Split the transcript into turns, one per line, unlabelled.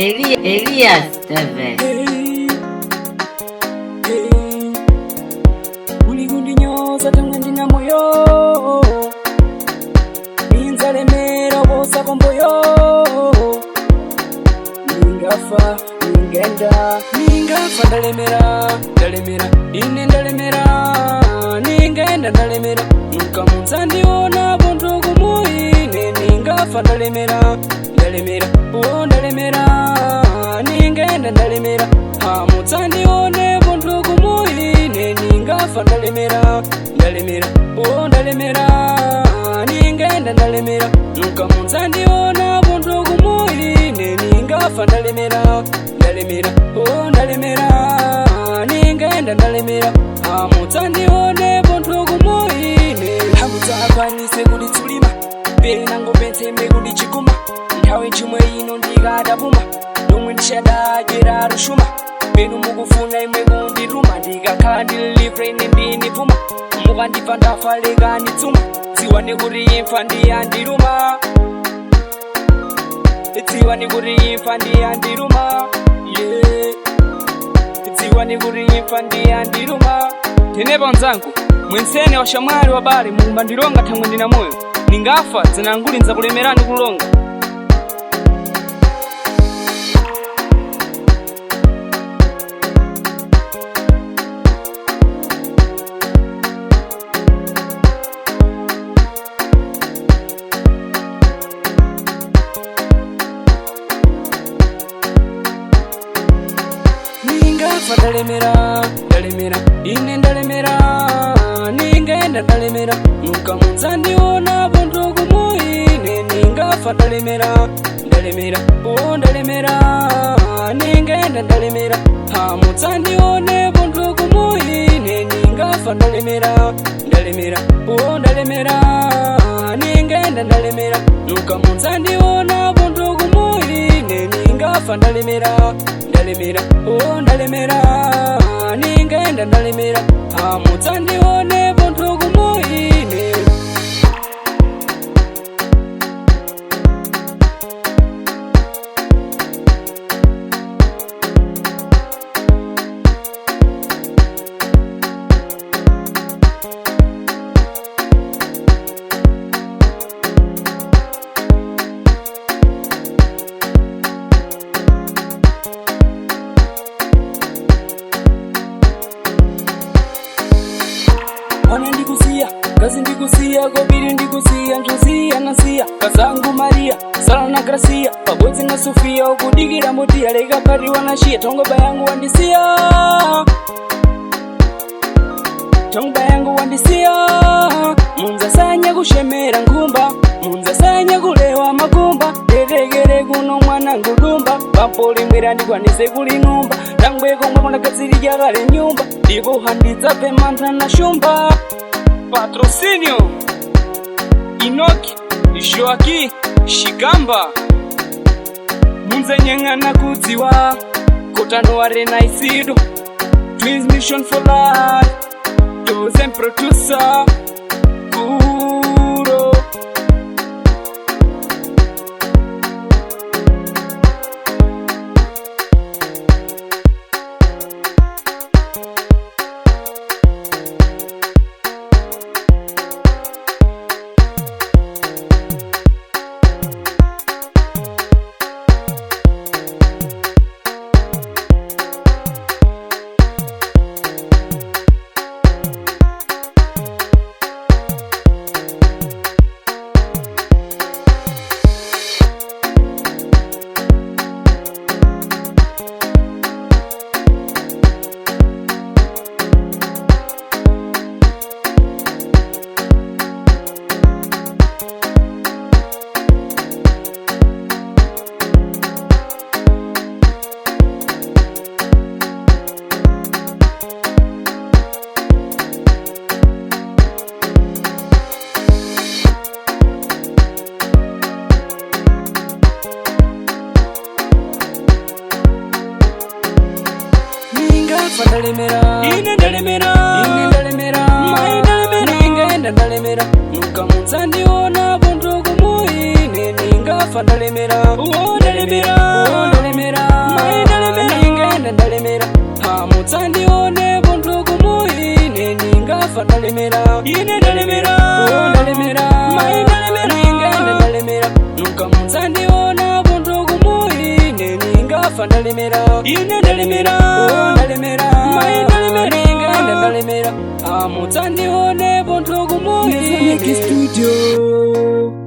Elias TV.
Uligundinyoza tamwe ndina moyo ninzalemera bosa komboyo ningafa ndalemera ine ndalemera ningenda ndalemera nuka munzandiona buntu kumuine ningafa ndalemera ningenda ndalemera munzandione buntu kumuine ningafa ndalemera ningenda ndalemera nuka munzandiona buntu kumuine ningafa ndalemera ningenda ndalemera munzandione buntu kumuine hamuzakwanise kulitsulima mbere nango pensembe kulichiguma nthawi chimwe ino ndikadapuma nomwe ndishadagera rushuma penu mukufuna imwe kundiruma ndikakhala ndililivre ine ndinipuma mukandipfa ndafa lekanditsuma dziwani kuti imfa ndiyandiruma dziwani kuti imfa ndiyandiruma dziwani kuti imfa ndiyandiruma tenepo mzangu mwensene washamwali wabale mulumba ndilonga thangwe ndina moyo ningafa zinanguli nzakulemerani kulonga ndalemera ine ndalemera ningenda ndalemera nuka munzandiona buntu kumuine ningafa ndalemera ningenda ndalemera munzandione buntu kumuine ningafa ndalemera ningenda ndalemera nuka munzandiona buntu kumuine ningafa ndalemera ningenda ndalemera munzandione buntu kumuine Wana ndikusiya, kazi ndikusiya, kobiri ndikusiya, ntusiya nasiya kazangu Maria, Sara na Gracia, pabodzi na Sofia ukudikira motiya leka pari wanashiya tongoba yangu wandisiya munzasanya kushemera nkumba munzasanya kulewa makumba terekere kuno mwana ngudumba papoli mwera ndikwanise kulinumba tangweko mwana katsirija kale nyumba ndipo handidza pemantha na shumba patrocinio Inoki Joaki Shigamba munzanyang'ana kudziwa kotano arena isido Twins Mission for Life Dozen producer Kuro ndalemera nuka munzandiona buntu kumuine ningafa ndalemera ndalemera ndalemera, ine ndalemera, ndalemera, mai ndalemera, ingende ndalemera, nuka muzandiona buntu kumuyi, neningafa ndalemera, ine ndalemera, ndalemera, mai ndalemera, ingende ndalemera, muzandione buntu kumuyi. Studio.